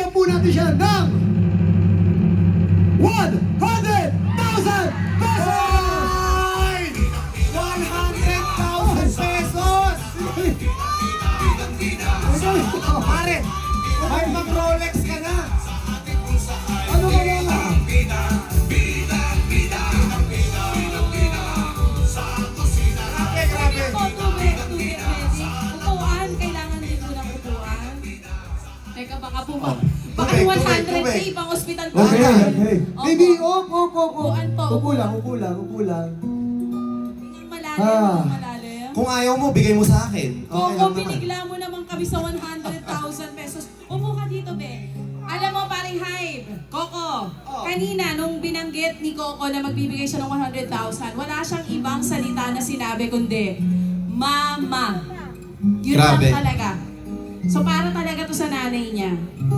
bibigyan po natin siya ng 100,000 pesos! Ay! 100,000 pesos! Pare, may mag-Rolex ka na. Ano ba mga? Grabe, grabe. Po, tubig, Messi. Upuan, kailangan din mo ng upuan. Teka, baka po ba? Baka Tubig, 100K tubig. pang ospital po. Okay, okay. Opo. Baby, op. Upuan po, Upo lang, upo lang, upo lang. Malalim, Ah. malalim. Kung ayaw mo, bigay mo sa akin. Okay Kung lang naman. binigla mo naman kami sa 100,000 pesos, upo ka dito, be. Alam mo, paring Hype, Coco, kanina nung binanggit ni Coco na magbibigay siya ng 100,000, wala siyang ibang salita na sinabi kundi, Mama. Yun Grabe. lang talaga. So para talaga to sa nanay niya.